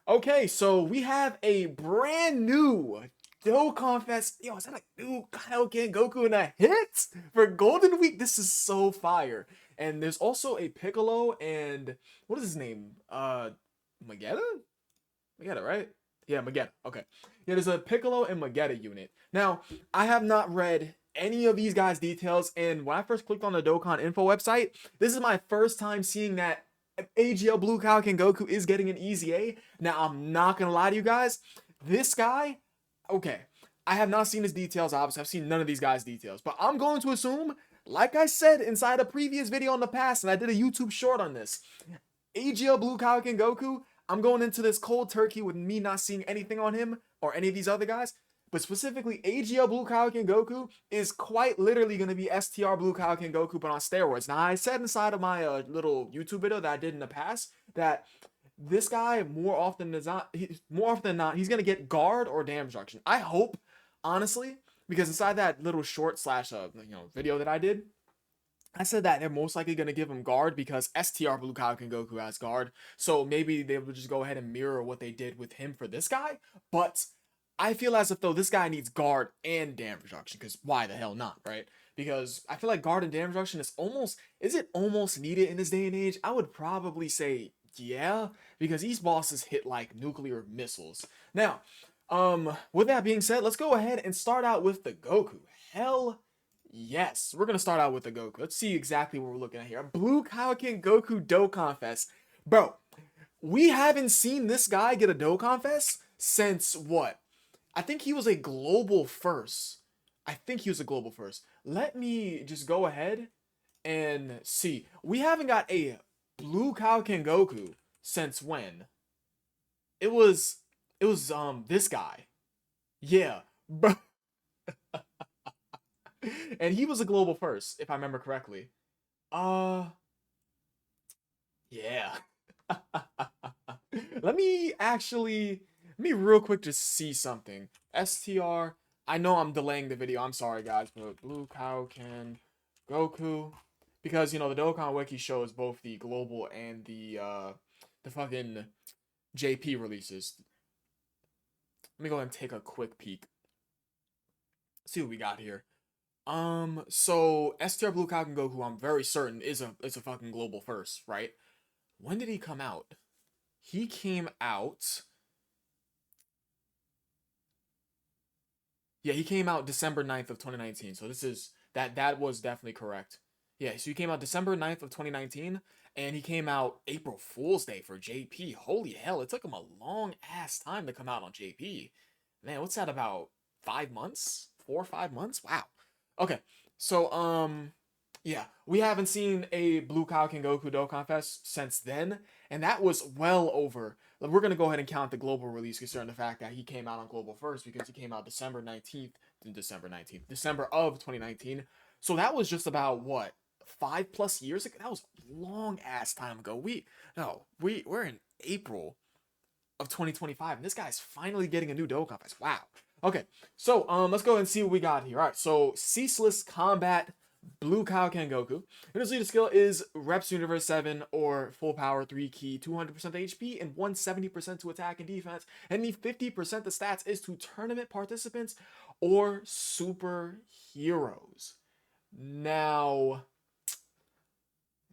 Okay, so we have a brand new Dokkanfest. Yo, is that a new Kaioken Goku and a hit for Golden Week? This is so fire. And there's also a Piccolo and what is his name? Magetta? Magetta, right? Yeah, Magetta. Okay. Yeah, there's a Piccolo and Magetta unit. Now, I have not read any of these guys' details, and when I first clicked on the Dokkan info website, this is my first time seeing that AGL Blue Kaioken Goku is getting an easy A. Now, I'm not gonna lie to you guys, this guy, okay, I have not seen his details, obviously. I've seen none of these guys' details, but I'm going to assume, like I said inside a previous video in the past, and I did a YouTube short on this, AGL Blue Kaioken Goku, I'm going into this cold turkey with me not seeing anything on him or any of these other guys. But specifically, AGL Blue Kaioken Goku is quite literally going to be STR Blue Kaioken Goku, but on steroids. Now, I said inside of my little YouTube video that I did in the past that this guy more often than not, he's going to get guard or damage reduction. I hope, honestly, because inside that little short slash video that I did, I said that they're most likely going to give him guard because STR Blue Kaioken Goku has guard. So maybe they will just go ahead and mirror what they did with him for this guy. But I feel as if though this guy needs guard and damage reduction because why the hell not, right? Because I feel like guard and damage reduction is it almost needed in this day and age? I would probably say yeah, because these bosses hit like nuclear missiles. Now, with that being said, let's go ahead and start out with the Goku. Hell yes, we're gonna start out with the Goku. Let's see exactly what we're looking at here. Blue Kaioken Goku Dokkanfest. Bro, we haven't seen this guy get a Dokkanfest since what? I think he was a global first. I think he was a global first. Let me just go ahead and see. We haven't got a Blue Kaioken Goku since when? It was this guy. Yeah. Bro. And he was a global first, if I remember correctly. Uh, yeah. Let me real quick just see something. STR. I know I'm delaying the video. I'm sorry, guys, but Blue Kaioken Goku, because the Dokkan Wiki shows both the global and the fucking JP releases. Let me go ahead and take a quick peek. See what we got here. So STR Blue Kaioken Goku, I'm very certain is a fucking global first, right? When did he come out? He came out. Yeah, he came out December 9th of 2019. So that was definitely correct. Yeah, so he came out December 9th of 2019 and he came out April Fool's Day for JP. Holy hell, it took him a long ass time to come out on JP. Man, what's that about 5 months? 4 or 5 months? Wow. Okay. So yeah, we haven't seen a Blue Kaioken Goku Dokkanfest since then, and that was well over. We're gonna go ahead and count the global release, considering the fact that he came out on global first because he came out December of 2019. So that was just about what 5+ years ago. That was a long ass time ago. We're in April of 2025, and this guy's finally getting a new Dokkanfest. Wow. Okay, so let's go and see what we got here. All right, so Ceaseless Combat Blue Kaioken Goku. And his leader skill is Reps Universe 7 or Full Power 3 Key, 200% HP and 170% to attack and defense. And the 50% the stats is to tournament participants or superheroes. Now,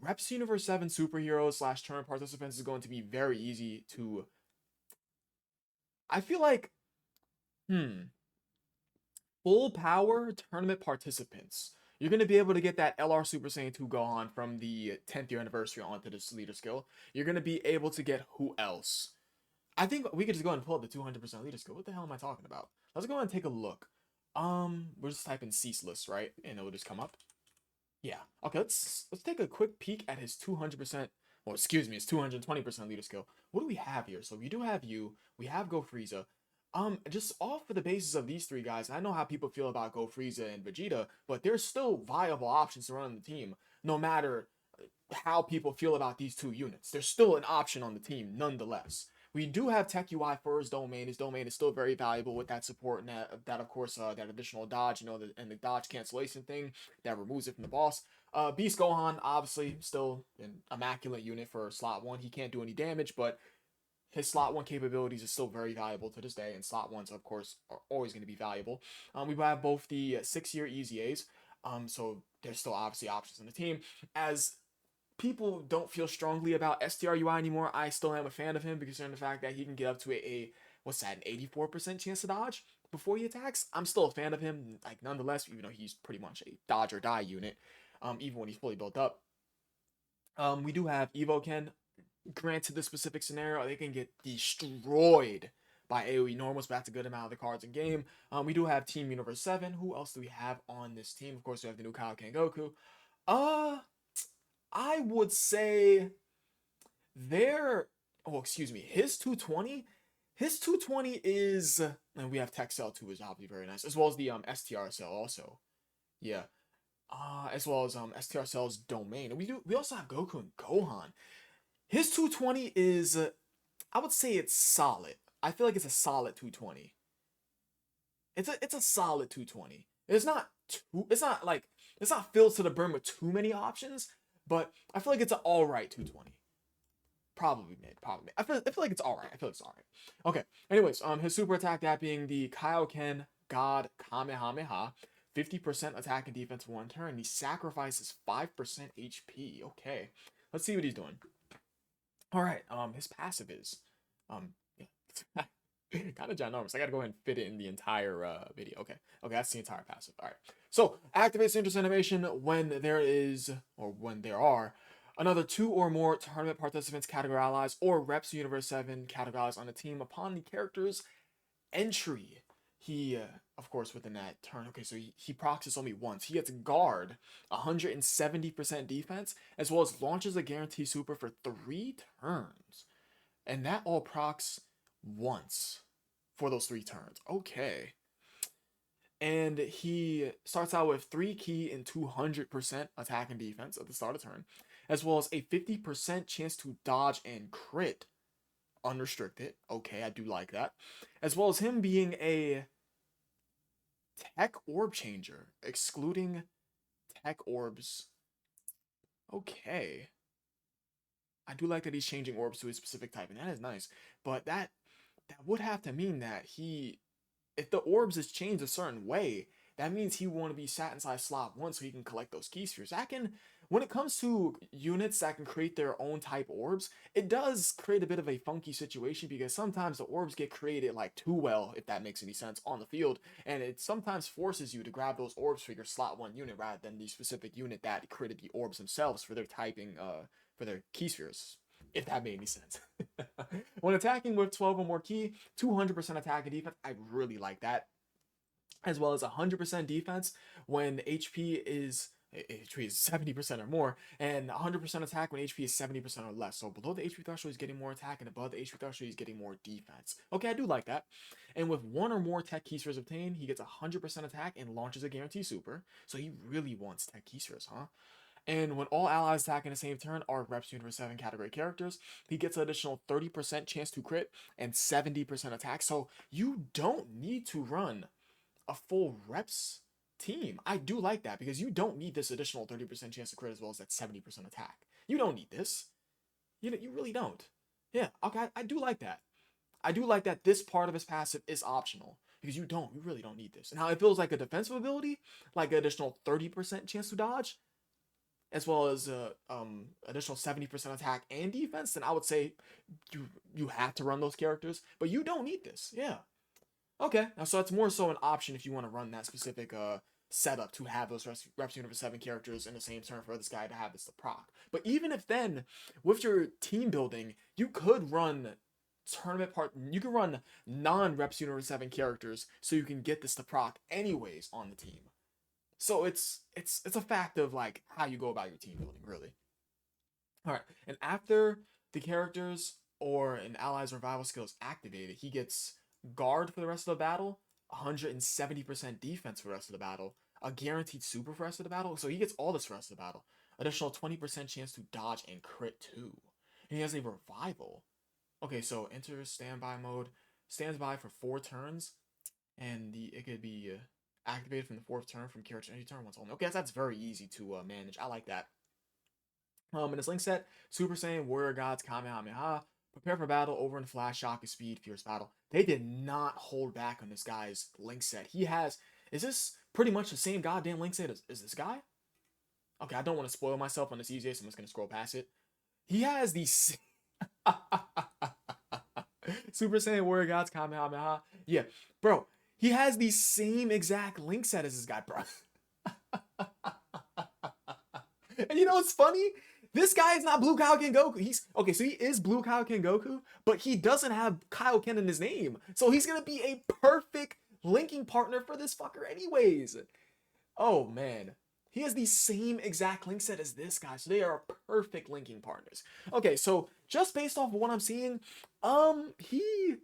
Reps Universe 7 superheroes slash tournament participants is going to be very easy to. I feel like, full power tournament participants. You're going to be able to get that LR Super Saiyan 2 Gohan from the 10th year anniversary onto this leader skill. You're going to be able to get who else? I think we could just go ahead and pull up the 200% leader skill. What the hell am I talking about? Let's go ahead and take a look. We'll just type in Ceaseless, right? And it'll just come up. Yeah. Okay, let's take a quick peek at his 200%, well, excuse me, his 220% leader skill. What do we have here? So we do have you, we have Go Frieza. Just off of the basis of these three guys, I know how people feel about Go Frieza and Vegeta, but there's still viable options to run on the team, no matter how people feel about these two units. There's still an option on the team, nonetheless. We do have Tech UI for his domain. His domain is still very valuable with that support and that of course, that additional dodge, and the dodge cancellation thing that removes it from the boss. Beast Gohan, obviously, still an immaculate unit for slot 1. He can't do any damage, but his slot one capabilities is still very valuable to this day, and slot ones, of course, are always going to be valuable. We have both the 6-year EZAs, so there's still obviously options in the team. As people don't feel strongly about STRUI anymore, I still am a fan of him because of the fact that he can get up to what's that, an 84% chance to dodge before he attacks. I'm still a fan of him, like nonetheless, even though he's pretty much a dodge or die unit, even when he's fully built up. We do have Evoken. Granted, the specific scenario, they can get destroyed by AoE normals, but that's a good amount of the cards in game. We do have Team Universe 7. Who else do we have on this team? Of course, we have the new Kaioken Goku. I would say their, oh, excuse me, his 220 is, and we have Tech Cell too, is obviously very nice, as well as the STR Cell also. Yeah. As well as STR Cell's Domain. We also have Goku and Gohan. His 220 is, I would say it's solid. I feel like it's a solid 220. It's a solid 220. It's not filled to the brim with too many options, but I feel like it's an all right 220. Probably mid, probably mid. I feel like it's all right. I feel like it's all right. Okay. Anyways, his super attack, that being the Kaioken God Kamehameha, 50% attack and defense for one turn. He sacrifices 5% HP. Okay. Let's see what he's doing. All right. His passive is, yeah. Kind of ginormous. I gotta go ahead and fit it in the entire video. Okay, that's the entire passive. All right. So activates interest animation when there are another 2 or more tournament participants, category allies, or reps Universe 7 categories on the team upon the character's entry. He, of course, within that turn. Okay, so he procs this only once. He gets guard, 170% defense, as well as launches a guarantee super for 3 turns, and that all procs once for those 3 turns. Okay. And he starts out with 3 key and 200% attack and defense at the start of turn, as well as a 50% chance to dodge and crit. Unrestricted. Okay, I do like that. As well as him being a tech orb changer, excluding tech orbs. Okay. I do like that he's changing orbs to a specific type, and that is nice. But that would have to mean that if the orbs is changed a certain way, that means he want to be sat inside slot 1 so he can collect those key spheres. When it comes to units that can create their own type orbs, it does create a bit of a funky situation because sometimes the orbs get created like too well, if that makes any sense, on the field, and it sometimes forces you to grab those orbs for your slot 1 unit rather than the specific unit that created the orbs themselves for their typing, for their key spheres, if that made any sense. When attacking with 12 or more key, 200% attack and defense, I really like that. As well as 100% defense when HP is 70% or more, and 100% attack when HP is 70% or less. So below the HP threshold, he's getting more attack, and above the HP threshold, he's getting more defense. Okay, I do like that. And with 1 or more tech key spheres obtained, he gets 100% attack and launches a guarantee super. So he really wants tech key spheres, huh? And when all allies attack in the same turn are Reps Universe 7 category characters, he gets an additional 30% chance to crit and 70% attack. So you don't need to run a full Reps team. I do like that because you don't need this additional 30% chance to crit as well as that 70% attack. You don't need this. You really don't. Yeah, okay, I do like that. I do like that this part of his passive is optional because you really don't need this. And how it feels like a defensive ability, like an additional 30% chance to dodge, as well as additional 70% attack and defense, then I would say you have to run those characters, but you don't need this. Yeah. Okay. Now, so that's more so an option if you want to run that specific setup to have those Reps Universe 7 characters in the same turn for this guy to have this to proc. But even if then, with your team building, you could run you can run non-Reps Universe 7 characters so you can get this to proc anyways on the team. So it's a fact of like how you go about your team building, really. All right, and after the characters or an ally's revival skill is activated, he gets guard for the rest of the battle, 170% defense for the rest of the battle, a guaranteed super for the rest of the battle. So he gets all this for the rest of the battle. Additional 20% chance to dodge and crit too. And he has a revival. Okay, so enter standby mode, stands by for 4 turns, and it could be activated from the 4th turn from character any turn once only. Okay, that's very easy to manage. I like that. In his link set, Super Saiyan Warrior Gods Kamehameha, Prepare for battle, over and flash, shock, speed, fierce battle. They did not hold back on this guy's link set. He has, is this pretty much the same goddamn link set as this guy? Okay, I don't want to spoil myself on this easier, so I'm just going to scroll past it. He has these Super Saiyan Warrior Gods Kamehameha. Yeah, bro, he has the same exact link set as this guy, bro. And you know what's funny? This guy is not Blue Kaioken Goku. He's okay, so he is Blue Kaioken Goku, but he doesn't have Kaioken in his name. So he's gonna be a perfect linking partner for this fucker, anyways. Oh man. He has the same exact link set as this guy, so they are perfect linking partners. Okay, so just based off of what I'm seeing, he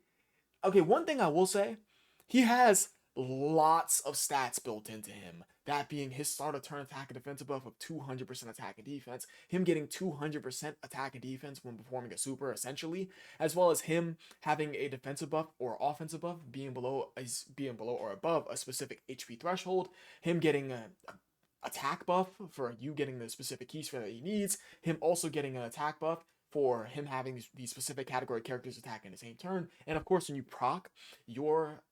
okay, one thing I will say, he has lots of stats built into him. That being his start of turn attack and defensive buff of 200% attack and defense, him getting 200% attack and defense when performing a super, essentially, as well as him having a defensive buff or offensive buff being below or above a specific HP threshold, him getting a attack buff for you getting the specific keys for that he needs, him also getting an attack buff for him having these specific category characters attack in the same turn, and of course when you proc your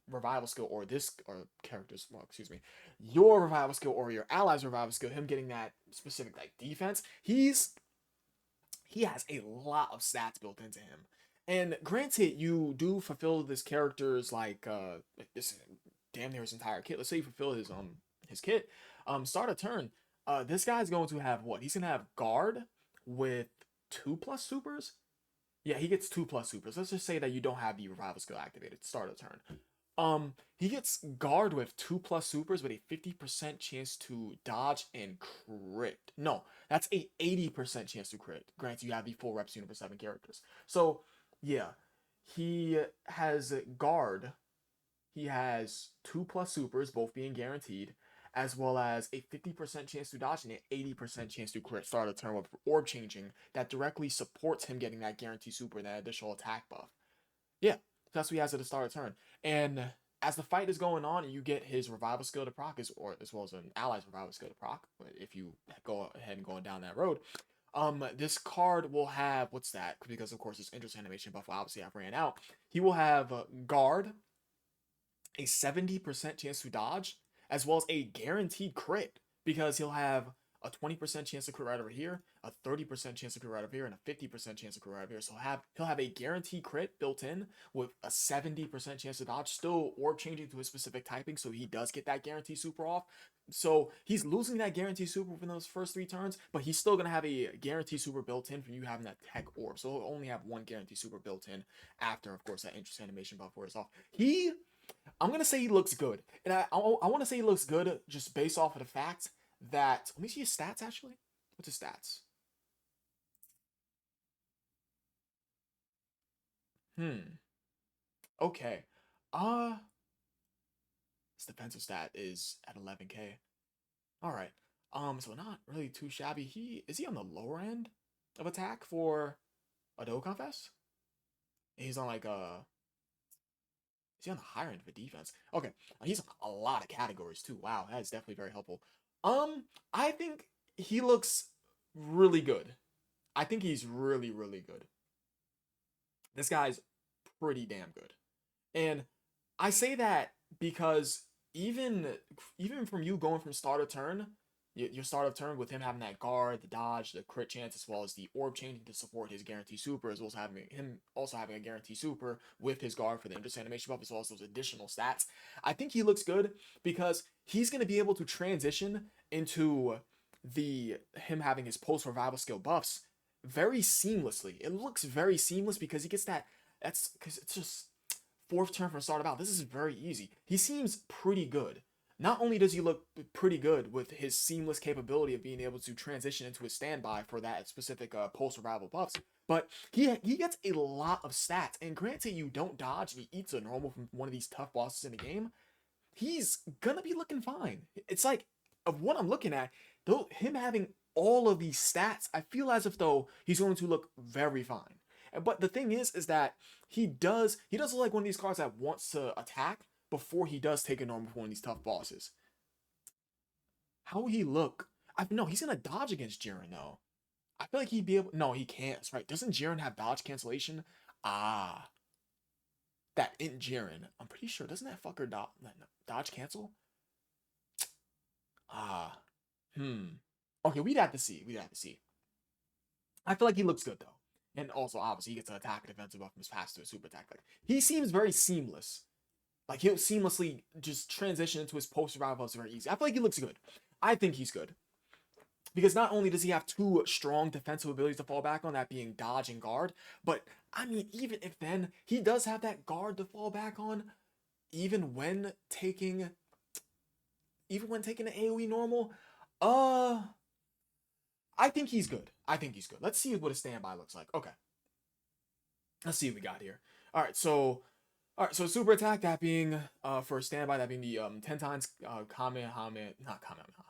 revival skill or this or characters, well, excuse me, your revival skill or your allies revival skill, him getting that specific like defense, he has a lot of stats built into him. And granted, you do fulfill this character's like this damn near his entire kit. Let's say you fulfill his kit. Start a turn. This guy's going to have what? He's gonna have guard with 2+ supers. Yeah, he gets 2+ supers. Let's just say that you don't have the revival skill activated. Start a turn. He gets guard with 2+ supers with a 50% chance to dodge and crit. No, that's a 80% chance to crit. Granted, you have the full reps unit for 7 characters. So, yeah, he has guard. He has 2+ supers, both being guaranteed, as well as a 50% chance to dodge and an 80% chance to crit. Start a turn with orb changing that directly supports him getting that guaranteed super and that additional attack buff. Yeah, that's what he has at the start of turn. And as the fight is going on, and you get his revival skill to proc, as well as an ally's revival skill to proc, if you go ahead and going down that road. This card will have what's that? Because of course this interest animation buff will obviously have ran out. He will have guard, a 70% chance to dodge, as well as a guaranteed crit because he'll have a 20% chance to crit right over here, a 30% chance to crit right over here, and a 50% chance to crit right over here. So he'll have a guaranteed crit built in with a 70% chance to dodge, still orb changing to his specific typing, so he does get that guaranteed super off. So he's losing that guaranteed super within those first 3 turns, but he's still gonna have a guaranteed super built in from you having that tech orb. So he'll only have 1 guaranteed super built in after, of course, that interest animation buff wears off. I'm gonna say he looks good, and I want to say he looks good just based off of the fact that let me see his stats actually. What's his stats? Hmm. Okay. Uh, his defensive stat is at 11k. All right. So not really too shabby. Is he on the lower end of attack for a Dokkanfest? He's on like is he on the higher end of a defense? Okay, he's on a lot of categories too. Wow, that is definitely very helpful. I think he looks really good. I think he's really, really good. This guy's pretty damn good. And I say that because even even from you going from start of turn, your start of turn with him having that guard, the dodge, the crit chance, as well as the orb changing to support his guarantee super, as well as having a guarantee super with his guard for the interest animation buff, as well as those additional stats. I think he looks good because he's going to be able to transition into the him having his post revival skill buffs very seamlessly. It looks very seamless because he gets that. That's because it's just fourth turn from start about. This is very easy. He seems pretty good. Not only does he look pretty good with his seamless capability of being able to transition into his standby for that specific post survival buffs, but he gets a lot of stats. And granted, you don't dodge and he eats a normal from one of these tough bosses in the game, he's gonna be looking fine. It's like of what I'm looking at, though him having all of these stats, I feel as if though he's going to look very fine. But the thing is that he does look like one of these cards that wants to attack before he does take a normal for one of these tough bosses. How will he look? I no, he's gonna dodge against Jiren though. I feel like he'd be able. No, he can't. That's right. Doesn't Jiren have dodge cancellation? Ah, that in Jiren. I'm pretty sure. Doesn't that fucker dodge cancel? Ah, Okay, we'd have to see. We'd have to see. I feel like he looks good though, and also obviously he gets an attack and defensive buff from his pass to a super attack. Like he seems very seamless. Like he'll seamlessly just transition into his post survival very easy. I feel like he looks good. I think he's good. Because not only does he have two strong defensive abilities to fall back on, that being dodge and guard, but I mean, even if then he does have that guard to fall back on, even when taking, an AOE normal, uh, I think he's good. I think he's good. Let's see what a standby looks like. Okay, let's see what we got here. All right, so super attack, that being for a standby, that being the 10 times Kamehameha, not Kamehameha.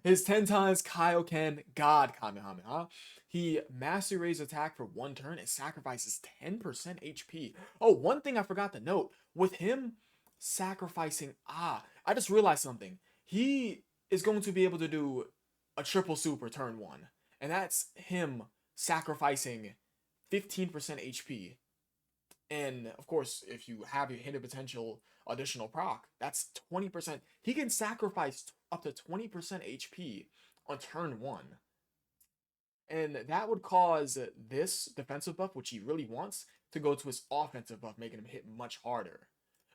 His 10 times Kaioken God Kamehameha. He mastery raise attack for one turn and sacrifices 10% HP. Oh, one thing I forgot to note. With him sacrificing... I just realized something. He is going to be able to do a triple super turn 1. And that's him sacrificing 15% HP. And of course, if you have your hidden potential additional proc, that's 20%. He can sacrifice up to 20% HP on turn 1. And that would cause this defensive buff, which he really wants, to go to his offensive buff, making him hit much harder.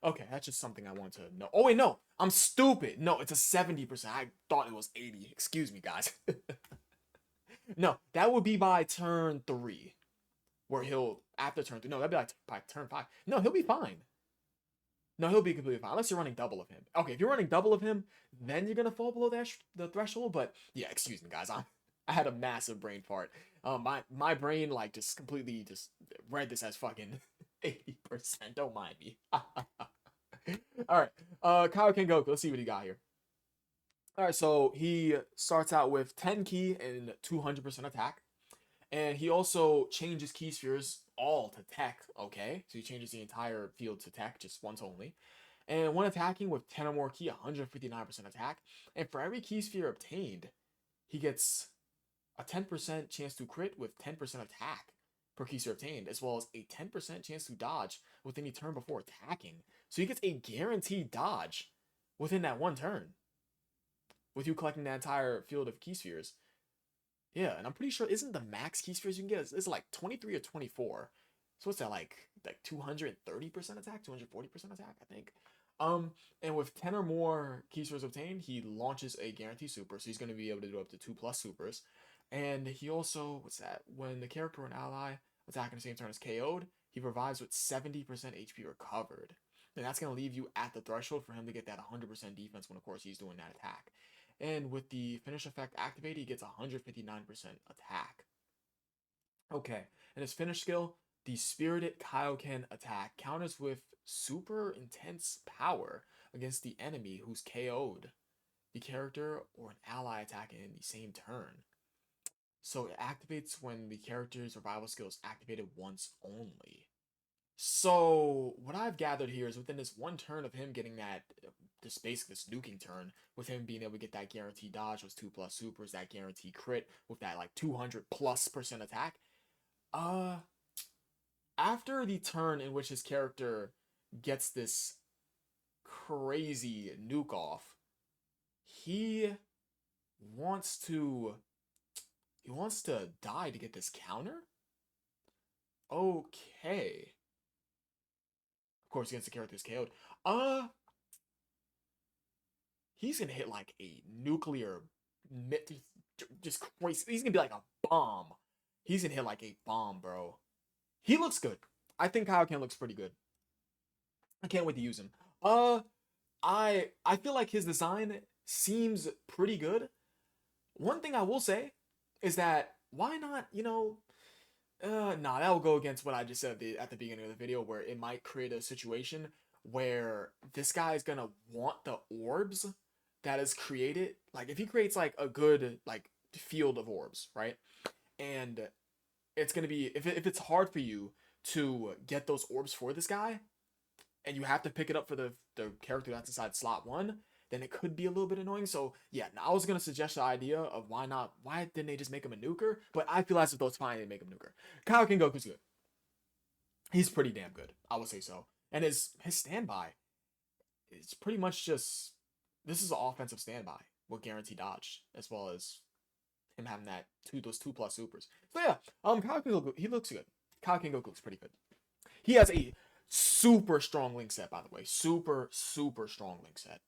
Okay, that's just something I want to know. Oh, wait, no. I'm stupid. No, it's a 70%. I thought it was 80. Excuse me, guys. No, that would be by turn 3. Where he'll, after turn 3. No, that'd be like by turn 5. No, he'll be fine. No, he'll be completely fine. Unless you're running double of him. Okay, if you're running double of him, then you're gonna fall below the threshold. But yeah, excuse me, guys. I had a massive brain fart. My brain like just completely just read this as fucking 80%. Don't mind me. All right, Kaioken Goku. Let's see what he got here. All right, so he starts out with 10 ki and 200% attack. And he also changes key spheres all to tech, okay? So he changes the entire field to tech, just once only. And when attacking with 10 or more key, 159% attack. And for every key sphere obtained, he gets a 10% chance to crit with 10% attack per key sphere obtained, as well as a 10% chance to dodge with any turn before attacking. So he gets a guaranteed dodge within that one turn, with you collecting that entire field of key spheres. Yeah, and I'm pretty sure, isn't the max key spheres you can get is like 23 or 24. So what's that, like 230% attack, 240% attack, I think. And with 10 or more key spheres obtained, he launches a guarantee super, so he's going to be able to do up to 2+ supers. And he also, what's that? When the character or an ally attacking the same turn is KO'd, he revives with 70% HP recovered. And that's going to leave you at the threshold for him to get that 100% defense when, of course, he's doing that attack. And with the finish effect activated, he gets 159% attack. Okay, and his finish skill, the Spirited Kaioken attack, counters with super intense power against the enemy who's KO'd the character or an ally attacking in the same turn. So it activates when the character's survival skill is activated once only. So what I've gathered here is within this one turn of him getting that, this basically this nuking turn, with him being able to get that guaranteed dodge with 2+ supers, that guaranteed crit with that like 200+% attack. After the turn in which his character gets this crazy nuke off, he wants to die to get this counter. Okay. Of course, against the character who's KO'd. He's gonna hit like a nuclear, just crazy. He's gonna be like a bomb. He's gonna hit like a bomb, bro. He looks good. I think Kaioken looks pretty good. I can't wait to use him. I feel like his design seems pretty good. One thing I will say is that why not, nah, that will go against what I just said at the beginning of the video, where it might create a situation where this guy is gonna want the orbs that is created. Like, if he creates like a good like field of orbs, right? And it's gonna be, if it's hard for you to get those orbs for this guy, and you have to pick it up for the character that's inside slot 1, then it could be a little bit annoying. So yeah, I was gonna suggest the idea of why didn't they just make him a nuker? But I feel as if though it's fine they make him nuker. Kaioken Goku's good. He's pretty damn good. I would say so. And his standby, it's pretty much just this is an offensive standby with guaranteed dodge, as well as him having those 2+ supers. So yeah, Kaioken Goku, he looks good. Kaioken Goku looks pretty good. He has a super strong link set, by the way. Super strong link set.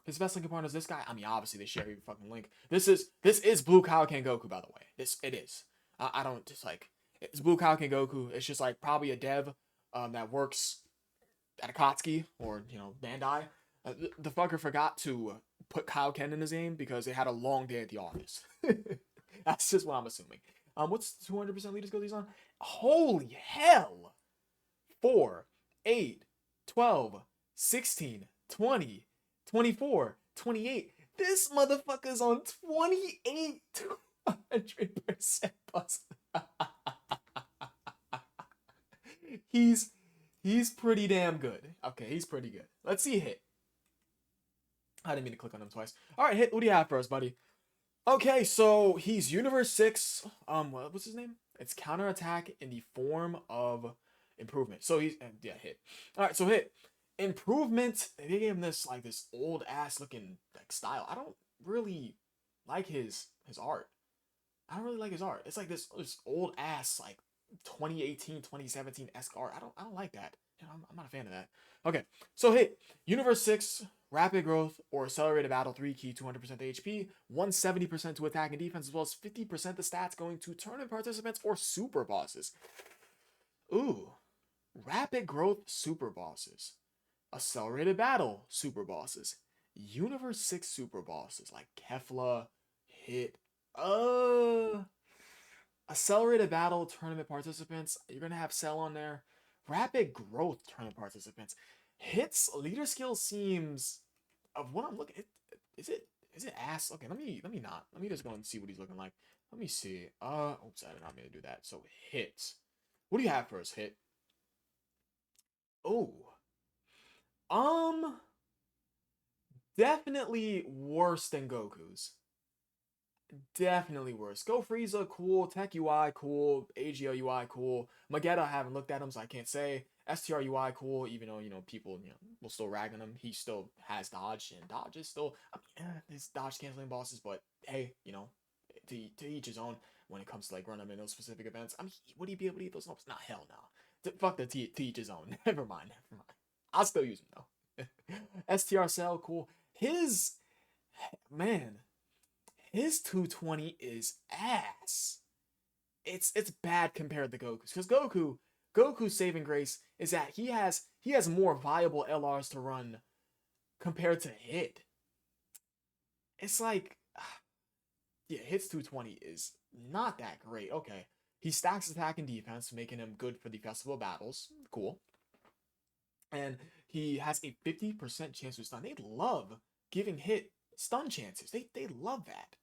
His best linking partner is this guy. I mean, obviously they share every fucking link. This is Blue Kaioken Goku, by the way. It is. I don't just like it's Blue Kaioken Goku. It's just like probably a dev that works at Akatsuki or Bandai. The fucker forgot to put Kaioken in his name because they had a long day at the office. That's just what I'm assuming. What's 200% leaders go these on? Holy hell! 4, 8, 12, 16, 20, 24, 28. This motherfucker's on 28 200% plus. He's pretty damn good. Okay, he's pretty good. Let's see hit. I didn't mean to click on him twice. All right, hit. What do you have for us, buddy? Okay, so he's Universe 6. What's his name? It's counterattack in the form of improvement. So he's hit. All right, so hit. Improvement. They gave him this old ass looking style. I don't really like his art. I don't really like his art. It's like this old ass 2018, 2017 esque art. I don't like that. I'm not a fan of that. Okay, so hit. Universe 6, rapid growth or accelerated battle 3 key, 200% HP, 170% to attack and defense, as well as 50% the stats going to tournament participants or super bosses. Ooh, rapid growth super bosses, accelerated battle super bosses, Universe 6 super bosses like Kefla, hit. Accelerated battle tournament participants, you're gonna have Cell on there. Rapid growth tournament participants. Hits leader skill seems of what I'm looking at. Is it ass? Okay, let me not. Let me just go and see what he's looking like. Let me see. Oops, I did not mean to do that. So hits. What do you have for us, hit? Oh. Definitely worse than Goku's. Definitely worse. Go Frieza, cool. Tech UI, cool. AGO UI, cool. Magetta, I haven't looked at him, so I can't say. STR UI, cool. Even though, people, will still rag on him. He still has dodge, and dodge is still, his dodge canceling bosses, but hey, to each his own when it comes to, run him in those specific events. I mean, would he be able to eat those notes? Nah, hell no. Fuck the to each his own. Never mind. I'll still use him, though. STR Cell, cool. Man, his 220 is ass. It's bad compared to Goku's, because Goku's saving grace is that he has more viable LRs to run compared to Hit. It's like, yeah, Hit's 220 is not that great. Okay, he stacks attack and defense, making him good for the festival battles. Cool. And he has a 50% chance to stun. They love giving Hit stun chances. They love that.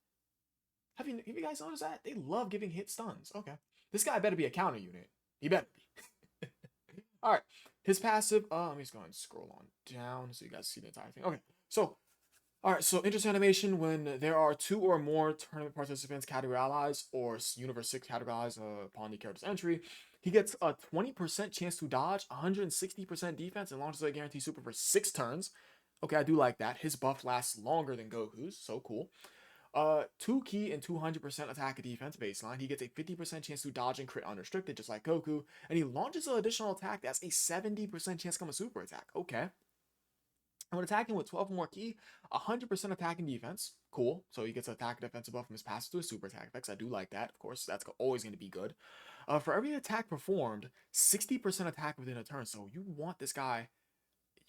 Have you guys noticed that? They love giving Hit stuns. Okay. This guy better be a counter unit. He better be. Alright. His passive, let me just go and scroll on down so you guys see the entire thing. Okay. So, alright, so interest animation when there are 2 or more tournament participants, category allies, or Universe 6 category allies upon the character's entry, he gets a 20% chance to dodge, 160% defense, and launches a guaranteed super for 6 turns. Okay, I do like that. His buff lasts longer than Goku's, so cool. 2 key and 200% attack and defense baseline. He gets a 50% chance to dodge and crit unrestricted, just like Goku. And he launches an additional attack that's a 70% chance to come a super attack. Okay. And when attacking with 12 more key, 100% attack and defense. Cool. So he gets an attack and defensive buff from his passive to his super attack effects. I do like that. Of course, that's always going to be good. For every attack performed, 60% attack within a turn. So you want this guy,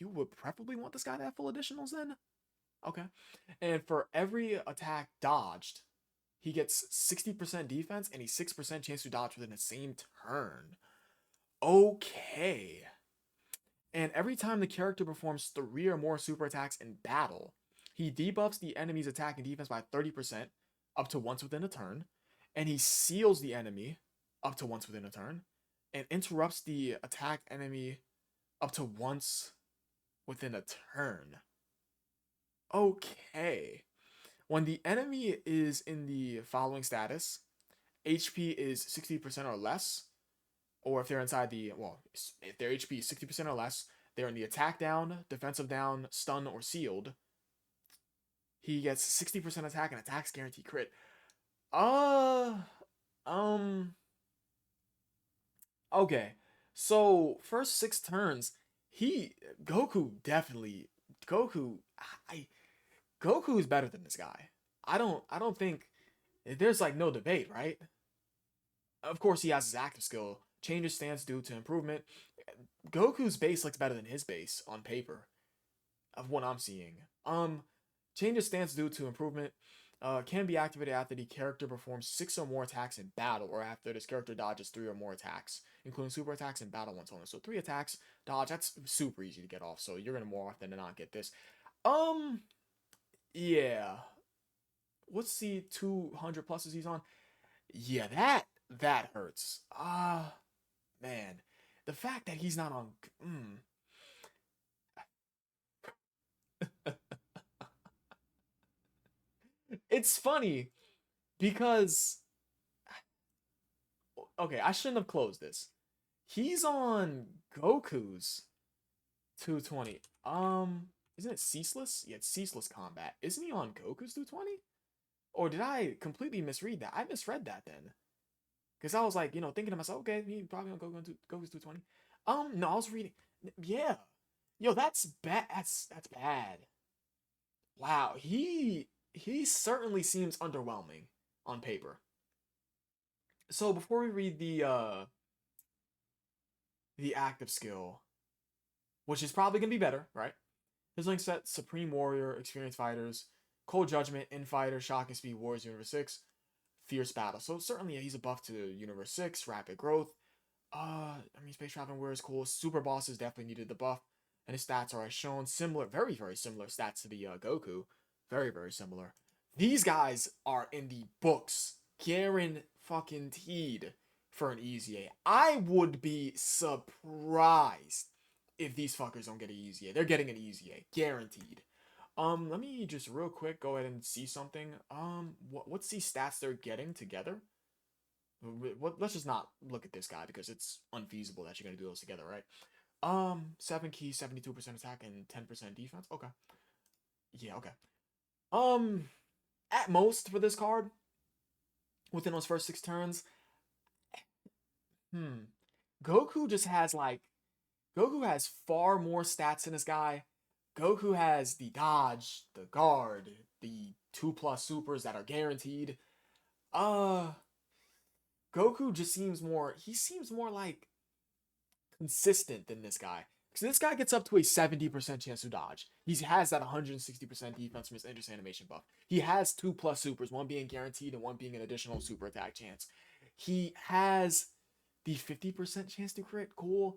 you would preferably want this guy to have full additionals then? Okay. And for every attack dodged, he gets 60% defense and a 6% chance to dodge within the same turn. Okay. And every time the character performs 3 or more super attacks in battle, he debuffs the enemy's attack and defense by 30% up to once within a turn, and he seals the enemy up to once within a turn, and interrupts the attack enemy up to once within a turn. Okay. When the enemy is in the following status, HP is 60% or less, or if they're inside the, well, if their HP is 60% or less, they're in the attack down, defensive down, stun, or sealed. He gets 60% attack and attacks guaranteed crit. Uh, um, okay. So, first 6 turns, he, Goku definitely, Goku, I, Goku is better than this guy. I don't think, there's like no debate, right? Of course, he has his active skill. Changes stance due to improvement. Goku's base looks better than his base on paper, of what I'm seeing. Changes stance due to improvement. Can be activated after the character performs 6 or more attacks in battle, or after this character dodges 3 or more attacks, including super attacks and battle ones only. So 3 attacks, dodge. That's super easy to get off. So you're gonna more often than not get this. Um, yeah. What's the 200 pluses he's on? Yeah, that hurts. Man, the fact that he's not on. Mm, it's funny because okay, I shouldn't have closed this. He's on Goku's 220. Isn't it ceaseless? Yeah, it's ceaseless combat. Isn't he on Goku's 220? Or did I completely misread that? I misread that then. Because I was like, thinking to myself, okay, he probably on Goku's 220. No, I was reading. Yeah. Yo, that's bad. That's bad. Wow, he certainly seems underwhelming on paper. So before we read the active skill, which is probably gonna be better, right? His link set: Supreme Warrior, Experienced Fighters, Cold Judgment, Infighter, Shock and Speed, Warriors Universe 6, Fierce Battle. So certainly he's a buff to Universe 6, Rapid Growth. I mean, Space Traveling Warrior is cool. Super Bosses definitely needed the buff, and his stats are as shown. Similar, very very similar stats to the Goku, very very similar. These guys are in the books, guaranteed for an easy A. I would be surprised if these fuckers don't get an easy A. They're getting an easy A, guaranteed. Let me just real quick go ahead and see something. What's these stats they're getting together? Let's just not look at this guy because it's unfeasible that you're gonna do those together, right? 7 keys, 72% attack, and 10% defense. Okay. Yeah, okay. Um, at most for this card, within those first 6 turns, hmm. Goku just has like Goku has far more stats in this guy. Goku has the dodge, the guard, the 2+ supers that are guaranteed. Uh Goku just seems more he seems more like consistent than this guy. So this guy gets up to a 70% chance to dodge. He has that 160% defense from his Endless Animation buff. He has 2+ supers, one being guaranteed and one being an additional super attack chance. He has the 50% chance to crit. Cool.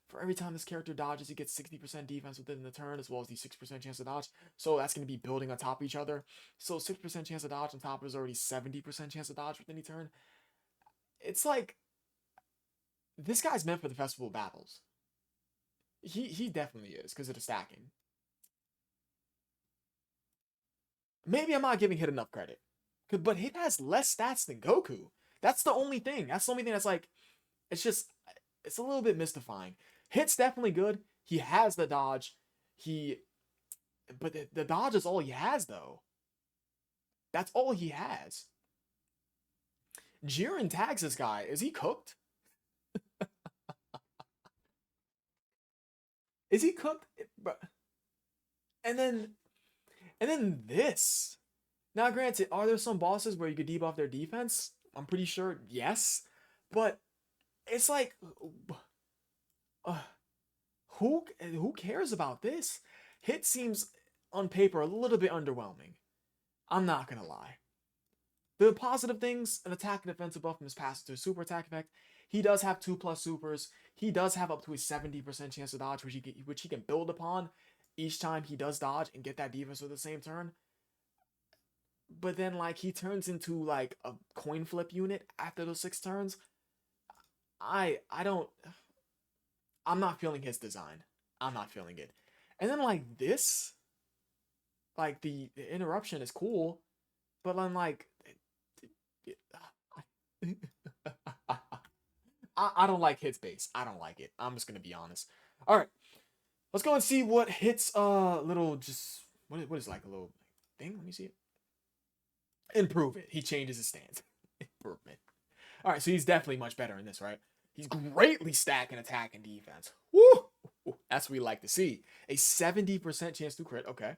For every time this character dodges, he gets 60% defense within the turn, as well as the 6% chance to dodge. So that's going to be building on top of each other. So 6% chance to dodge on top is already 70% chance to dodge within any turn. It's like, this guy's meant for the festival battles. He definitely is because of the stacking. Maybe I'm not giving Hit enough credit, but Hit has less stats than Goku. That's the only thing. That's the only thing that's like, it's just, it's a little bit mystifying. Hit's definitely good. He has the dodge. He, but the dodge is all he has though. That's all he has. Jiren tags this guy. Is he cooked? Is he cooked? And then, and then this. Now, granted, are there some bosses where you could debuff their defense? I'm pretty sure yes, but it's like, uh, who cares about this? Hit seems on paper a little bit underwhelming. I'm not gonna lie. The positive things: an attack and defensive buff from his passive to a super attack effect. He does have 2+ supers. He does have up to a 70% chance to dodge, which he can build upon each time he does dodge and get that defense with the same turn. But then like he turns into like a coin flip unit after those 6 turns. I don't I'm not feeling his design. I'm not feeling it. And then like this, Like the interruption is cool, but I'm like, I don't like hits base. I don't like it. I'm just gonna be honest. All right, let's go and see what hits. Little just what is like a little thing? Let me see it. Improve it. He changes his stance. Improvement. All right, so he's definitely much better in this, right? He's greatly stacking attack and defense. Woo! That's what we like to see. A 70% chance to crit. Okay.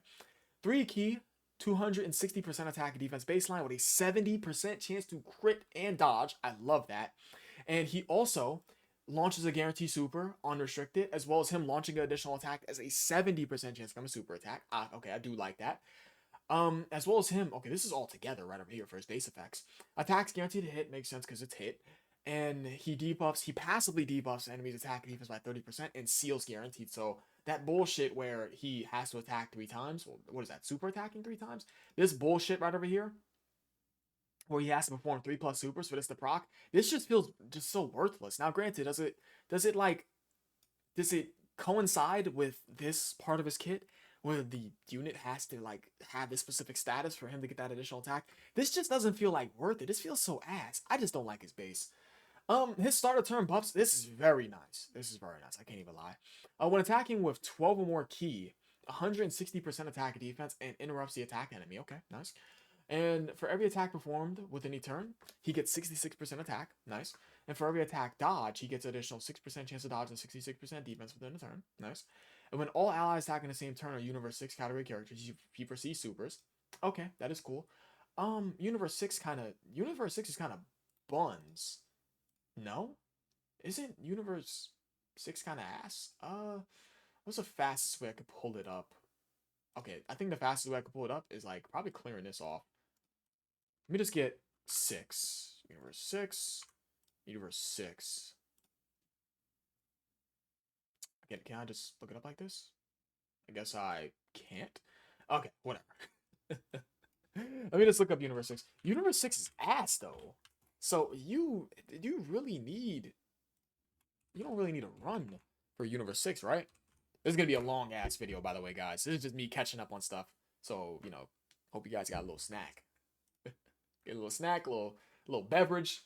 3 key, 260% attack and defense baseline with a 70% chance to crit and dodge. I love that. And he also launches a guarantee super unrestricted, as well as him launching an additional attack as a 70% chance to become a super attack. Okay, I do like that. As well as him. Okay, this is all together right over here for his base effects. Attacks guaranteed to hit makes sense because it's hit. And he passively debuffs enemies' attack and defense by 30% and seals guaranteed. So that bullshit where he has to attack 3 times, well, what is that, super attacking 3 times? This bullshit right over here, where he has to perform 3+ supers for this to proc, this just feels just so worthless. Now, granted, does it coincide with this part of his kit where the unit has to like have this specific status for him to get that additional attack? This just doesn't feel like worth it. This feels so ass. I just don't like his base. His starter turn buffs, this is very nice. This is very nice. I can't even lie. When attacking with 12 or more key, 160% attack and defense and interrupts the attack enemy. Okay, nice. And for every attack performed within a turn, he gets 66% attack. Nice. And for every attack dodge, he gets an additional 6% chance to dodge and 66% defense within a turn. Nice. And when all allies attack in the same turn are Universe 6 category characters, he perceives supers. Okay, that is cool. Universe 6 is kind of buns. No? Isn't Universe 6 kind of ass? What's the fastest way I could pull it up? Okay, I think the fastest way I could pull it up is like probably clearing this off. Let me just get 6. Universe 6. Universe 6. Again, can I just look it up like this? I guess I can't. Okay, whatever. Let me just look up Universe 6. Universe 6 is ass though. So you don't really need a run for Universe 6, right? This is gonna be a long ass video, by the way, guys. This is just me catching up on stuff. So, hope you guys got a little snack. Get a little snack, a little beverage,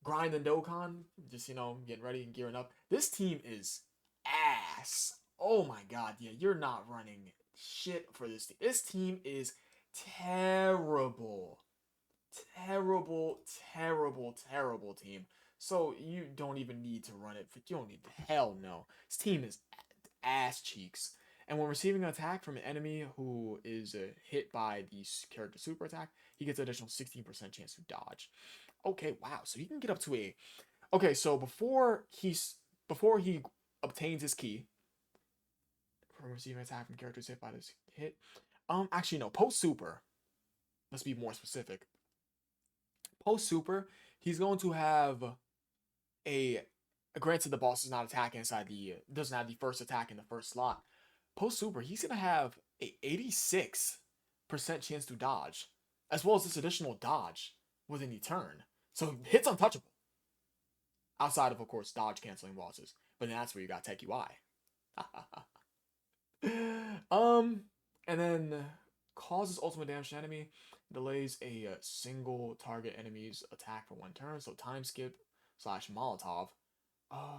grinding Dokkan, just getting ready and gearing up. This team is ass. Oh my god, yeah, you're not running shit for this team. This team is terrible. Terrible, terrible, terrible team. So you don't even need to run it. You don't need hell no. This team is ass cheeks. And when receiving an attack from an enemy who is hit by the character super attack, he gets an additional 16% chance to dodge. Okay, wow. So he can get up to a. Okay, so before he obtains his key from receiving an attack from characters hit by this hit. Actually no. Post super. Let's be more specific. Post super, he's going to have a. Granted, the boss is not attacking doesn't have the first attack in the first slot. Post super, he's gonna have a 86% chance to dodge, as well as this additional dodge within the turn. So hits untouchable. Outside of course, dodge canceling bosses. But then that's where you got Tech UI. And then causes ultimate damage to enemy, delays a single target enemy's attack for 1 turn. So time skip / Molotov.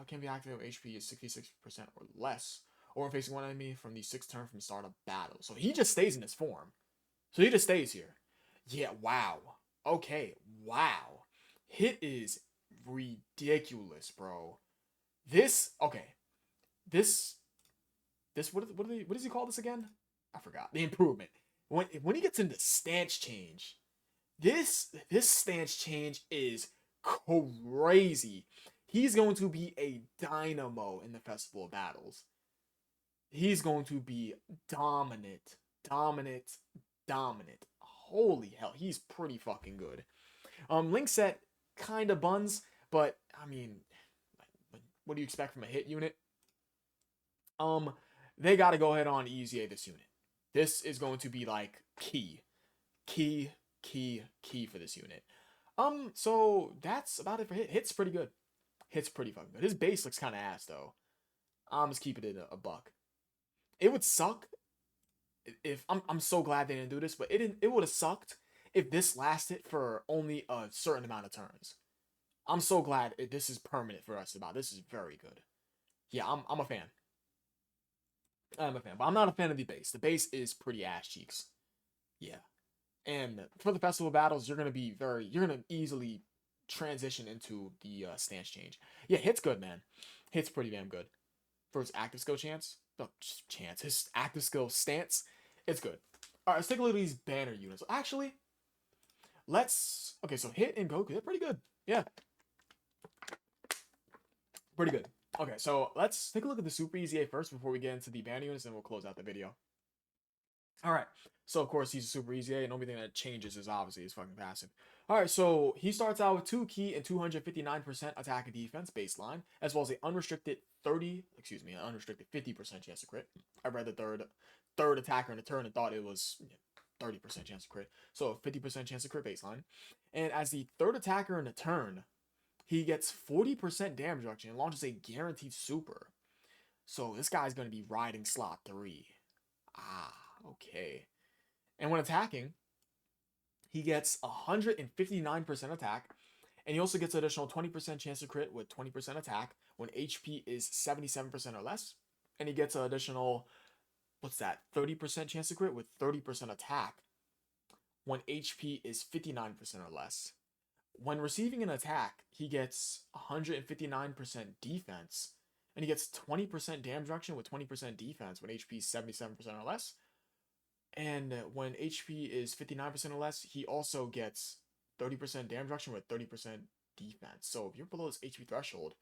Can be activated when HP is 66% or less, or when facing one enemy from the 6th turn from the start of battle. So he just stays in his form. So he just stays here. Yeah, wow. Okay, wow. Hit is ridiculous, bro. This what does he call this again? I forgot. The improvement. When he gets into stance change, this stance change is crazy. He's going to be a dynamo in the Festival of Battles. He's going to be dominant. Holy hell, he's pretty fucking good. Link set kind of buns, but I mean, what do you expect from a hit unit? They got to go ahead on easy this unit. This is going to be like key for this unit. So that's about it for hit. Hit's pretty good. Hit's pretty fucking good. His base looks kind of ass though. I'm just keeping it a buck. It would suck if I'm so glad they didn't do this, but it would have sucked if this lasted for only a certain amount of turns. I'm so glad this is permanent for us. About this is very good. Yeah, I'm a fan. I'm a fan, but I'm not a fan of the base. The base is pretty ass cheeks. Yeah, and for the festival battles, you're gonna easily transition into the stance change. Yeah, hit's good, man. Hit's pretty damn good for his active skill chance. No, chance. His active skill stance, it's good. All right, let's take a look at these banner units. Actually, let's. Okay, so hit and Goku, they're pretty good. Yeah, pretty good. Okay, so let's take a look at the Super Easy A first before we get into the banner units, and we'll close out the video. All right. So of course he's a super easy A, and the only thing that changes is obviously his fucking passive. All right. So he starts out with 2 key and 259% attack and defense baseline, as well as an unrestricted 50% chance to crit. I read the third attacker in the turn and thought it was 30% chance to crit. So 50% chance to crit baseline. And as the third attacker in the turn, he gets 40% damage reduction and launches a guaranteed super. So this guy's gonna be riding slot 3. Ah, okay. And when attacking, he gets 159% attack, and he also gets an additional 20% chance to crit with 20% attack when HP is 77% or less. And he gets an additional, what's that, 30% chance to crit with 30% attack when HP is 59% or less. When receiving an attack, he gets 159% defense, and he gets 20% damage reduction with 20% defense when HP is 77% or less. And when HP is 59% or less, he also gets 30% damage reduction with 30% defense. So if you're below this HP threshold,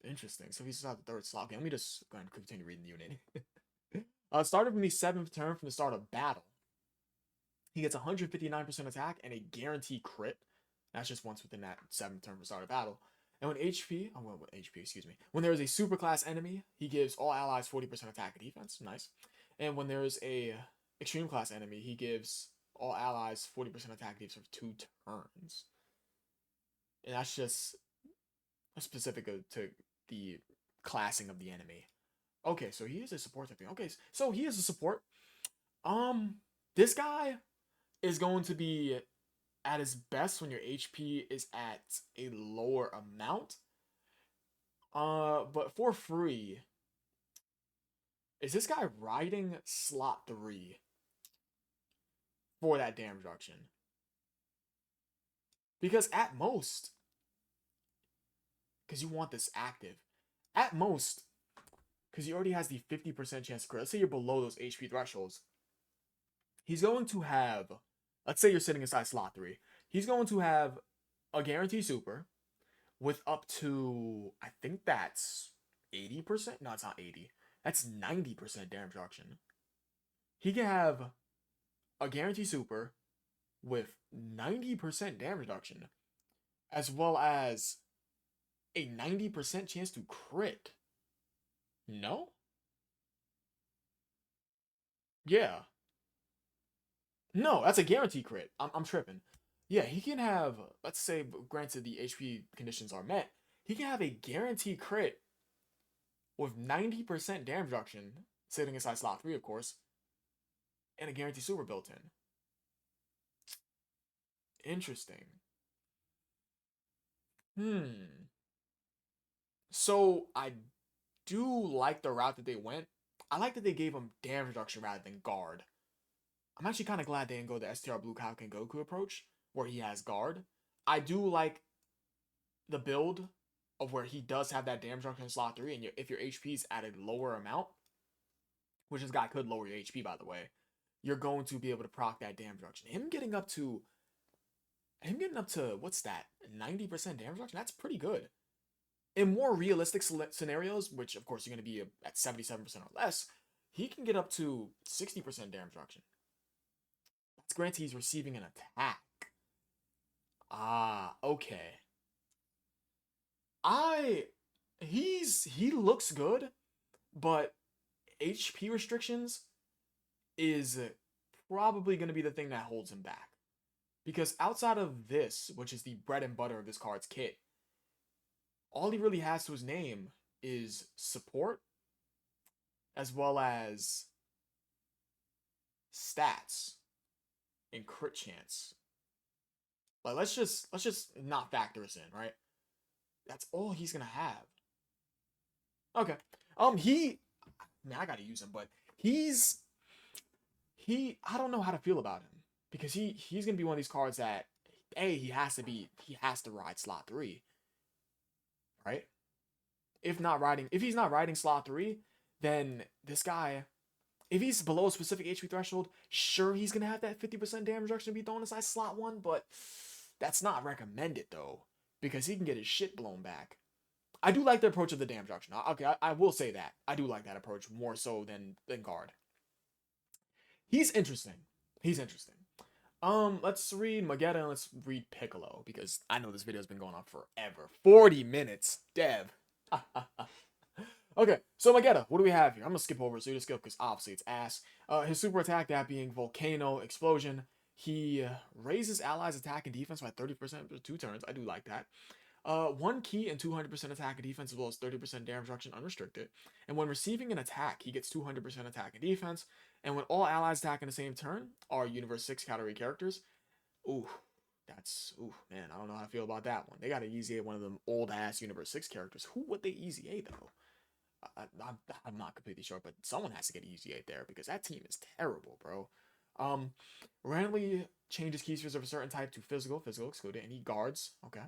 interesting. So he's at the third slot. Okay, let me just go ahead and continue reading the unit. Starting from the 7th turn from the start of battle, he gets 159% attack and a guaranteed crit. That's just once within that 7th turn from the start of battle. And when excuse me. When there is a super class enemy, he gives all allies 40% attack and defense. Nice. And when there's a extreme class enemy, he gives all allies 40% attack defense for 2 turns. And that's just specific to the classing of the enemy. Okay, so he is a support type thing. Okay, so he is a support. This guy is going to be at his best when your HP is at a lower amount. But for free, is this guy riding slot 3 for that damage reduction? Because at most, because you want this active, at most, because he already has the 50% chance to crit. Let's say you're below those HP thresholds. He's going to have, let's say you're sitting inside slot 3. He's going to have a guaranteed super with up to, I think that's 80%. No, it's not 80. That's 90% damage reduction. He can have a guaranteed super with 90% damage reduction, as well as a 90% chance to crit. No? Yeah. No, that's a guaranteed crit. I'm tripping. Yeah, he can have, let's say, granted the HP conditions are met, he can have a guaranteed crit with 90% damage reduction, sitting inside slot 3, of course, and a guaranteed super built in. Interesting. So I do like the route that they went. I like that they gave him damage reduction rather than guard. I'm actually kind of glad they didn't go the STR Blue Kaioken Goku approach, where he has guard. I do like the build of where he does have that damage reduction in slot 3, and if your HP is at a lower amount, which this guy could lower your HP, by the way, you're going to be able to proc that damage reduction. Him getting up to, what's that, 90% damage reduction? That's pretty good. In more realistic scenarios, which of course you're going to be at 77% or less, he can get up to 60% damage reduction. That's granted he's receiving an attack. Ah, okay. He looks good, but HP restrictions is probably going to be the thing that holds him back. Because outside of this, which is the bread and butter of this card's kit, all he really has to his name is support as well as stats and crit chance. Like let's just not factor this in, right? That's all he's gonna have. Okay. He, man, I gotta use him, but he's I don't know how to feel about him because he's gonna be one of these cards that he has to ride slot 3, right? If he's not riding slot 3, then this guy, if he's below a specific HP threshold, sure he's gonna have that 50% damage reduction to be thrown inside slot 1, but that's not recommended though because he can get his shit blown back. I do like the approach of the damage reduction. Okay, I will say that I do like that approach more so than guard. He's interesting. He's interesting. Let's read Magetta and let's read Piccolo because I know this video's been going on forever. 40 minutes, Dev. Okay, so Magetta, what do we have here? I'm gonna skip over Zuda skill because obviously it's ass. His super attack, that being Volcano Explosion. He raises allies' attack and defense by 30% for 2 turns. I do like that. 1 key and 200% attack and defense as well as 30% damage reduction unrestricted. And when receiving an attack, he gets 200% attack and defense. And when all allies attack in the same turn are Universe 6 category characters. Ooh, man, I don't know how to feel about that one. They got to easy A one of them old ass Universe 6 characters. Who would they easy A though? I'm not completely sure, but someone has to get easy A there because that team is terrible, bro. Randomly changes key spheres of a certain type to physical excluded, and he guards. Okay.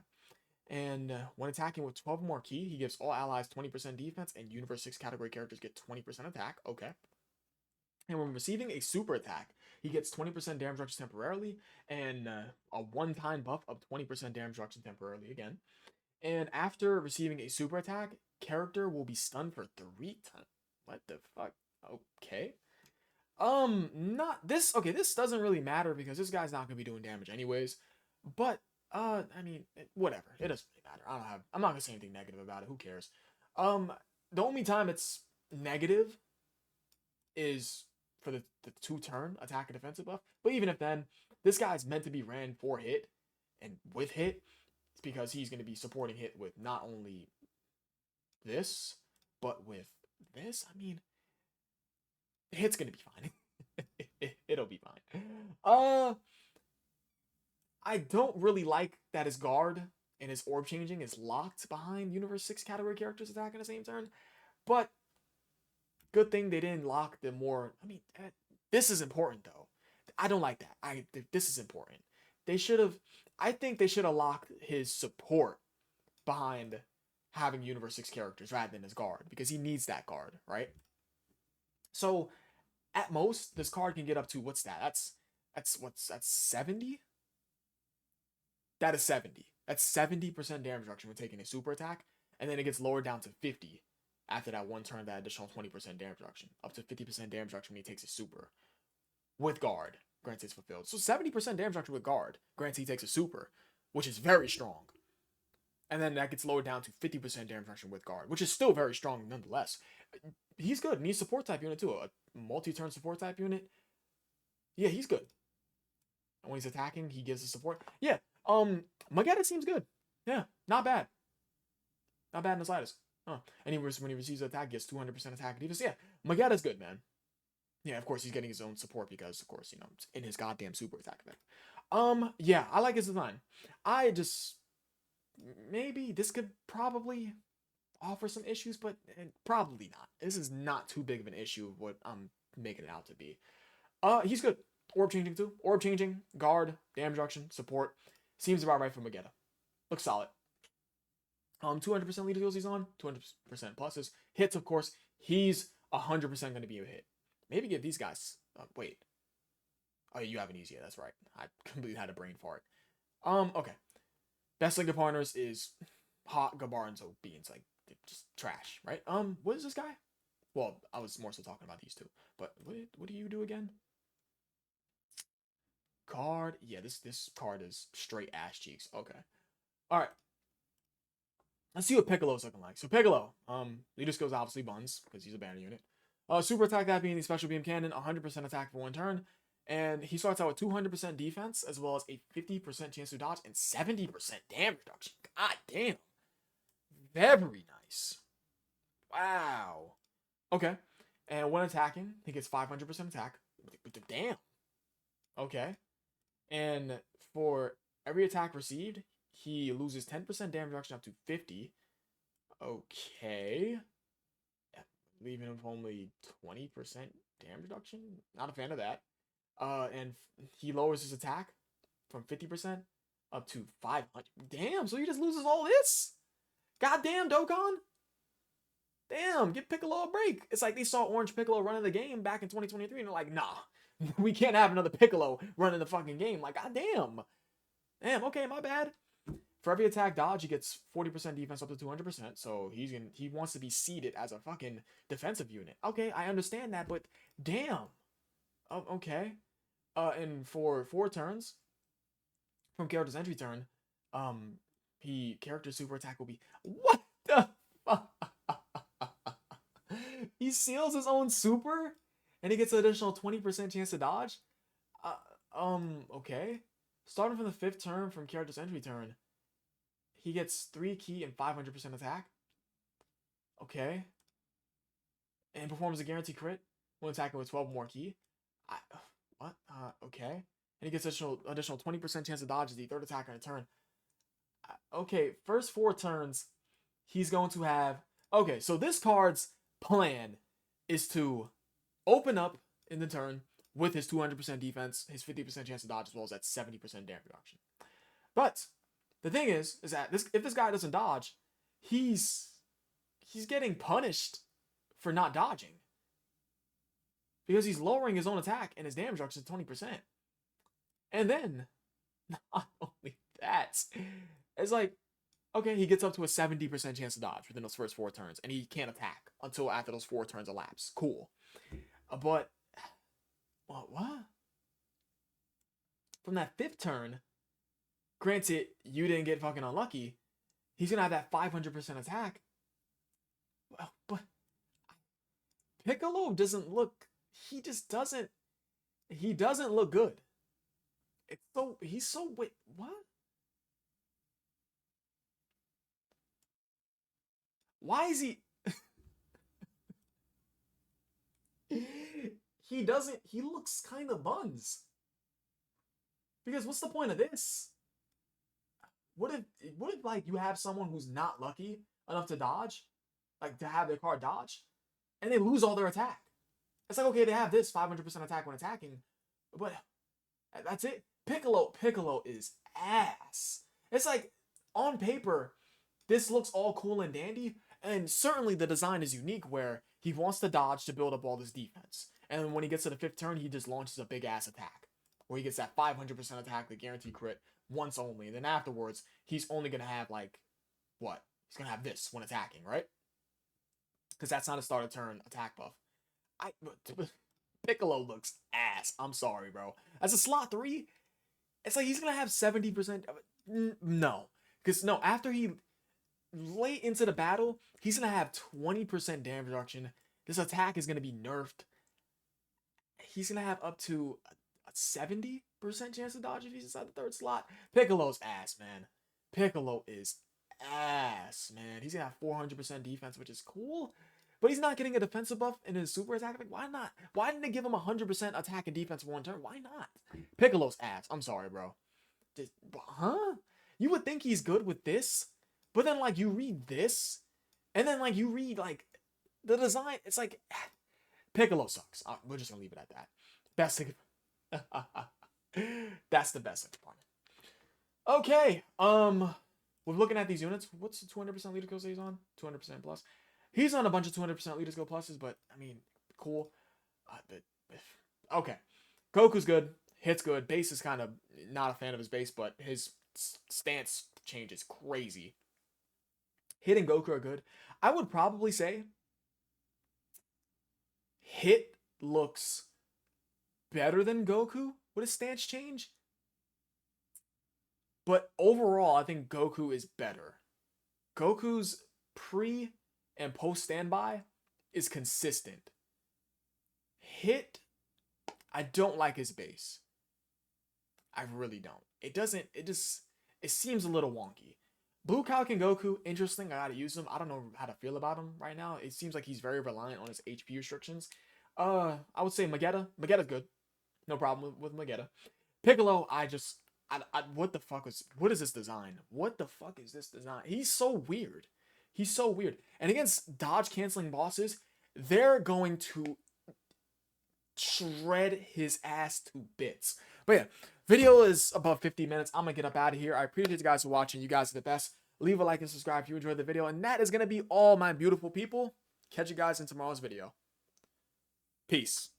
And when attacking with 12 more key, he gives all allies 20% defense, and Universe 6 category characters get 20% attack. Okay. And when receiving a super attack, he gets 20% damage reduction temporarily, and a one-time buff of 20% damage reduction temporarily again. And after receiving a super attack, character will be stunned for 3 times. What the fuck? Okay. Not this. Okay, this doesn't really matter because this guy's not gonna be doing damage anyways. But I mean, whatever. It doesn't really matter. I'm not gonna say anything negative about it. Who cares? The only time it's negative is for the 2-turn attack and defensive buff. But even if then, this guy's meant to be ran for hit and with hit. It's because he's gonna be supporting hit with not only this, but with this. I mean, hit's gonna be fine. It'll be fine. I don't really like that his guard and his orb changing is locked behind Universe 6 category characters attacking the same turn. But good thing they didn't lock the more. I mean, this is important though. I don't like that. This is important. They should have. I think they should have locked his support behind having Universe 6 characters rather than his guard because he needs that guard, right? So at most, this card can get up to what's that? That's 70? That is 70. That's 70% damage reduction when taking a super attack, and then it gets lowered down to 50 after that one turn, that additional 20% damage reduction. Up to 50% damage reduction when he takes a super. With guard, granted it's fulfilled. So 70% damage reduction with guard, granted he takes a super, which is very strong. And then that gets lowered down to 50% damage reduction with guard, which is still very strong nonetheless. He's good. And he's support type unit too. A multi-turn support type unit. Yeah, he's good. And when he's attacking, he gives the support. Yeah, Magetta seems good. Yeah, not bad. Not bad in the slightest. Huh. And when he receives an attack, he gets 200% attack defense. Yeah, Magetta's good, man. Yeah, of course, he's getting his own support because, of course, it's in his goddamn super attack effect. Yeah, I like his design. I just... Maybe this could probably offer some issues, but probably not. This is not too big of an issue of what I'm making it out to be. He's good. Orb changing too. Orb changing, guard, damage reduction, support. Seems about right for Magetta. Looks solid. 200% leader skills he's on, 200% pluses. Hits, of course, he's 100% going to be a hit. Maybe give these guys. Wait. Oh, you have an easier. That's right. I completely had a brain fart. Okay. Best Link of Partners is Hot, Gabar, and so Beans. Like, just trash, right? What is this guy? Well, I was more so talking about these two. But what do you do again? Card. Yeah, this card is straight ass cheeks. Okay. Alright. Let's see what Piccolo's looking like. So Piccolo, leader skills obviously buns, because he's a banner unit. Super attack, that being the special beam cannon, 100% attack for 1 turn. And he starts out with 200% defense, as well as a 50% chance to dodge, and 70% damage reduction. God damn. Very nice. Wow. Okay. And when attacking, he gets 500% attack. Damn. Okay. And for every attack received, he loses 10% damage reduction up to 50. Okay. Leaving him with only 20% damage reduction. Not a fan of that. And he lowers his attack from 50% up to 500. Damn, so he just loses all this? Goddamn, Dokkan. Damn, give Piccolo a break. It's like they saw Orange Piccolo running the game back in 2023 and they're like, nah, we can't have another Piccolo running the fucking game. Like, goddamn. Damn, okay, my bad. For every attack dodge, he gets 40% defense up to 200%. So he wants to be seeded as a fucking defensive unit. Okay, I understand that, but damn. Oh, okay. And for 4 turns from character's entry turn, character's super attack will be what the fuck? He seals his own super, and he gets an additional 20% chance to dodge. Okay. Starting from the 5th turn from character's entry turn, he gets 3 ki and 500% attack. Okay. And performs a guarantee crit when attacking with 12 more ki. What? Okay. And he gets additional 20% chance to dodge as the 3rd attacker in a turn. Okay, first 4 turns, he's going to have... Okay, so this card's plan is to open up in the turn with his 200% defense, his 50% chance to dodge, as well as that 70% damage reduction. But the thing is that if this guy doesn't dodge, he's getting punished for not dodging. Because he's lowering his own attack and his damage reduction to 20%. And then, not only that, it's like, okay, he gets up to a 70% chance to dodge within those first 4 turns, and he can't attack until after those 4 turns elapse. Cool. But, what? From that 5th turn, granted, you didn't get fucking unlucky, he's gonna have that 500% attack. Well, but Piccolo doesn't look, he doesn't look good. Wait, what? Why is he... he looks kind of buns. Because what's the point of this? What if like you have someone who's not lucky enough to dodge, like to have their card dodge, and they lose all their attack? It's like, okay, they have this 500% attack when attacking, but that's it. Piccolo is ass. It's like, on paper, this looks all cool and dandy, and certainly the design is unique where he wants to dodge to build up all this defense. And when he gets to the 5th turn, he just launches a big ass attack, where he gets that 500% attack, the guarantee crit, once only. And then afterwards, he's only going to have, like, what? He's going to have this when attacking, right? Because that's not a start of turn attack buff. Piccolo looks ass. I'm sorry, bro. As a slot 3, it's like he's going to have 70%. No. Because, no, after he... late into the battle, he's going to have 20% damage reduction. This attack is going to be nerfed. He's going to have up to a 70% chance to dodge if he's inside the 3rd slot. Piccolo's ass, man. Piccolo is ass, man. He's going to have 400% defense, which is cool. But he's not getting a defensive buff in his super attack. Like, why not? Why didn't they give him 100% attack and defense for 1 turn? Why not? Piccolo's ass. I'm sorry, bro. Huh? You would think he's good with this, but then, like, you read this, and then, like, you read, like, the design. It's like, Piccolo sucks. We're just gonna leave it at that. Best thing. That's the best thing about it. Okay. We're looking at these units. What's the 200% leader skill he's on? 200% plus. He's on a bunch of 200% leader skill pluses, but, I mean, cool. Okay. Goku's good. Hits good. Base is kind of not a fan of his base, but his stance changes crazy. Hit and Goku are good. I would probably say Hit looks better than Goku with his stance change. But overall, I think Goku is better. Goku's pre and post standby is consistent. Hit, I don't like his base. I really don't. It seems a little wonky. Budokan Goku, interesting. I gotta use him. I don't know how to feel about him right now. It seems like he's very reliant on his HP restrictions. I would say Magetta. Magetta's good. No problem with Magetta. Piccolo, what the fuck what is this design? What the fuck is this design? He's so weird. He's so weird. And against dodge canceling bosses, they're going to shred his ass to bits. But yeah, video is about 50 minutes. I'm gonna get up out of here. I appreciate you guys for watching. You guys are the best. Leave a like and subscribe if you enjoyed the video. And that is gonna be all, my beautiful people. Catch you guys in tomorrow's video. Peace.